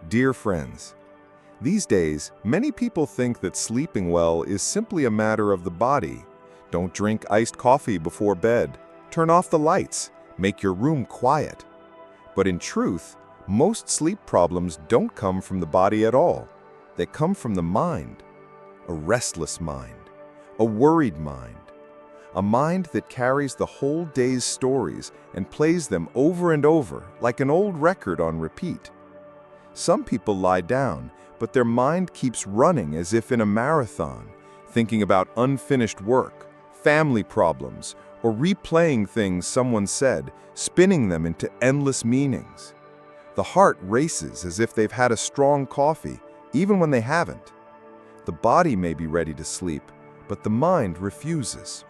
Dear friends, these days, many people think that sleeping well is simply a matter of the body. Don't drink iced coffee before bed. Turn off the lights. Make your room quiet. But in truth, most sleep problems don't come from the body at all. They come from the mind. A restless mind. A worried mind. A mind that carries the whole day's stories and plays them over and over like an old record on repeat. Some people lie down, but their mind keeps running as if in a marathon, thinking about unfinished work, family problems, or replaying things someone said, spinning them into endless meanings. The heart races as if they've had a strong coffee, even when they haven't. The body may be ready to sleep, but the mind refuses.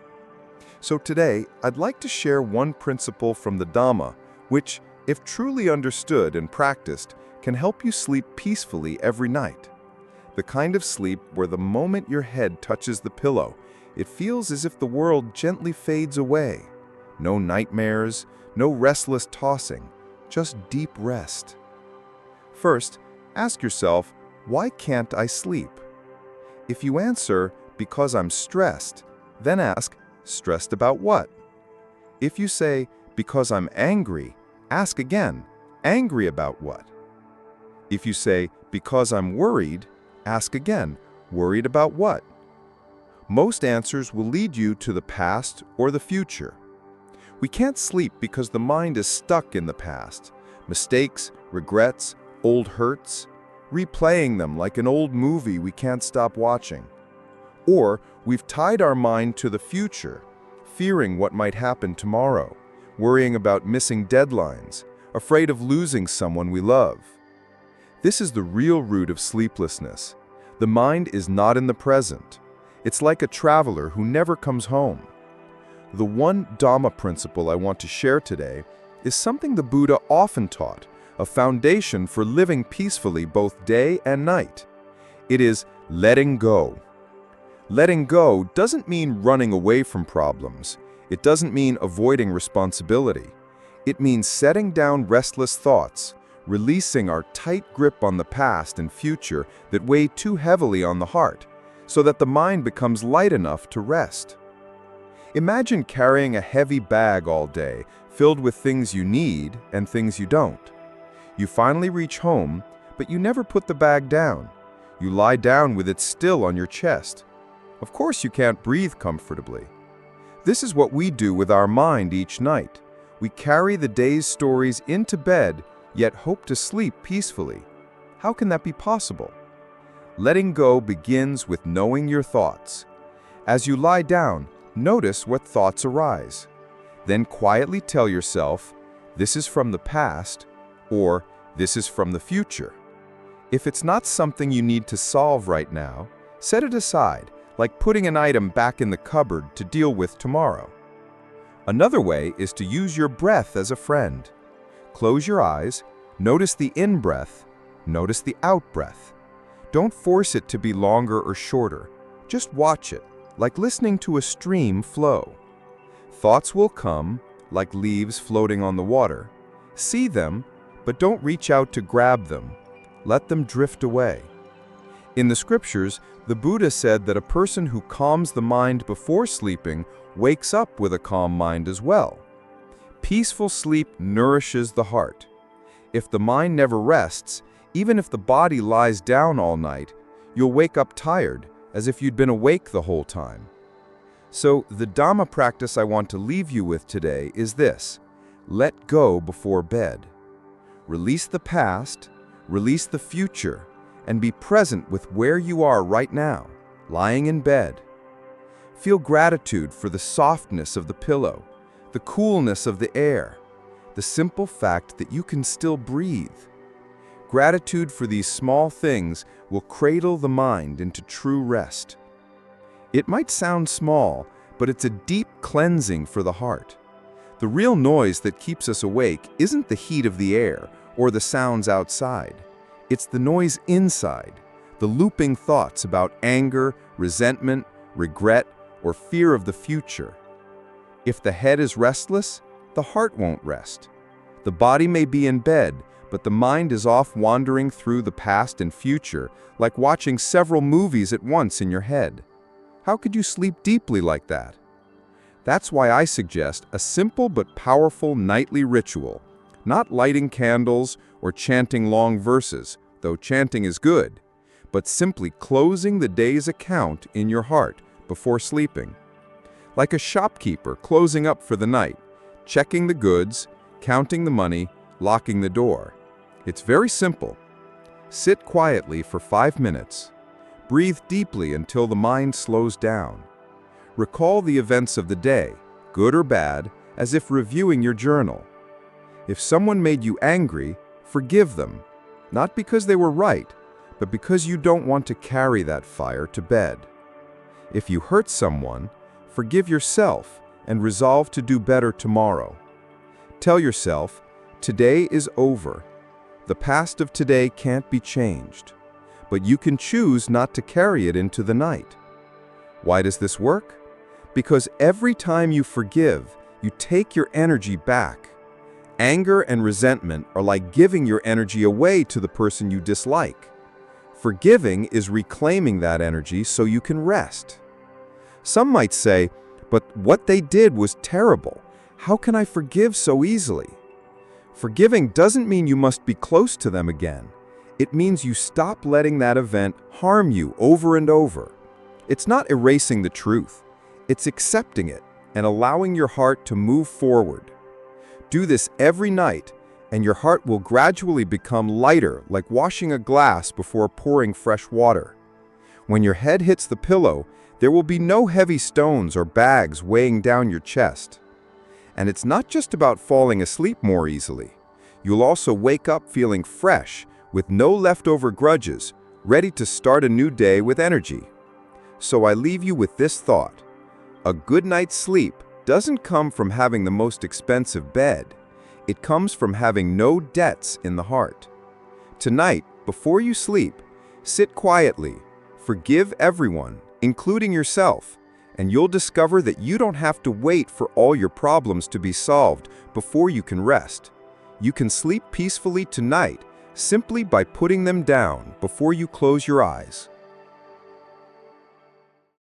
So today, I'd like to share one principle from the Dhamma, which, if truly understood and practiced, can help you sleep peacefully every night. The kind of sleep where the moment your head touches the pillow, it feels as if the world gently fades away. No nightmares, no restless tossing, just deep rest. First, ask yourself, why can't I sleep? If you answer, because I'm stressed, then ask, stressed about what? If you say, because I'm angry, ask again, angry about what? If you say, because I'm worried, ask again, worried about what? Most answers will lead you to the past or the future. We can't sleep because the mind is stuck in the past. Mistakes, regrets, old hurts, replaying them like an old movie we can't stop watching. Or we've tied our mind to the future, fearing what might happen tomorrow, worrying about missing deadlines, afraid of losing someone we love. This is the real root of sleeplessness. The mind is not in the present. It's like a traveler who never comes home. The one Dhamma principle I want to share today is something the Buddha often taught, a foundation for living peacefully both day and night. It is letting go. Letting go doesn't mean running away from problems. It doesn't mean avoiding responsibility. It means setting down restless thoughts, releasing our tight grip on the past and future that weigh too heavily on the heart, so that the mind becomes light enough to rest. Imagine carrying a heavy bag all day, filled with things you need and things you don't. You finally reach home, but you never put the bag down. You lie down with it still on your chest. Of course you can't breathe comfortably. This is what we do with our mind each night. We carry the day's stories into bed, yet hope to sleep peacefully. How can that be possible? Letting go begins with knowing your thoughts. As you lie down, notice what thoughts arise. Then quietly tell yourself, this is from the past, or this is from the future. If it's not something you need to solve right now, set it aside, like putting an item back in the cupboard to deal with tomorrow. Another way is to use your breath as a friend. Close your eyes, notice the in-breath, notice the out-breath. Don't force it to be longer or shorter. Just watch it, like listening to a stream flow. Thoughts will come, like leaves floating on the water. See them, but don't reach out to grab them. Let them drift away. In the scriptures, the Buddha said that a person who calms the mind before sleeping wakes up with a calm mind as well. Peaceful sleep nourishes the heart. If the mind never rests, even if the body lies down all night, you'll wake up tired, as if you'd been awake the whole time. So the Dhamma practice I want to leave you with today is this: let go before bed. Release the past, release the future, and be present with where you are right now, lying in bed. Feel gratitude for the softness of the pillow, the coolness of the air, the simple fact that you can still breathe. Gratitude for these small things will cradle the mind into true rest. It might sound small, but it's a deep cleansing for the heart. The real noise that keeps us awake isn't the heat of the air or the sounds outside. It's the noise inside, the looping thoughts about anger, resentment, regret, or fear of the future. If the head is restless, the heart won't rest. The body may be in bed, but the mind is off wandering through the past and future, like watching several movies at once in your head. How could you sleep deeply like that? That's why I suggest a simple but powerful nightly ritual, not lighting candles or chanting long verses, though chanting is good, but simply closing the day's account in your heart before sleeping. Like a shopkeeper closing up for the night, checking the goods, counting the money, locking the door. It's very simple. Sit quietly for 5 minutes. Breathe deeply until the mind slows down. Recall the events of the day, good or bad, as if reviewing your journal. If someone made you angry, forgive them, not because they were right, but because you don't want to carry that fire to bed. If you hurt someone, forgive yourself and resolve to do better tomorrow. Tell yourself, today is over. The past of today can't be changed, but you can choose not to carry it into the night. Why does this work? Because every time you forgive, you take your energy back. Anger and resentment are like giving your energy away to the person you dislike. Forgiving is reclaiming that energy so you can rest. Some might say, but what they did was terrible. How can I forgive so easily? Forgiving doesn't mean you must be close to them again. It means you stop letting that event harm you over and over. It's not erasing the truth. It's accepting it and allowing your heart to move forward. Do this every night, and your heart will gradually become lighter, like washing a glass before pouring fresh water. When your head hits the pillow, there will be no heavy stones or bags weighing down your chest. And it's not just about falling asleep more easily. You'll also wake up feeling fresh, with no leftover grudges, ready to start a new day with energy. So I leave you with this thought. A good night's sleep doesn't come from having the most expensive bed. It comes from having no debts in the heart. Tonight, before you sleep, sit quietly, forgive everyone, including yourself, and you'll discover that you don't have to wait for all your problems to be solved before you can rest. You can sleep peacefully tonight simply by putting them down before you close your eyes.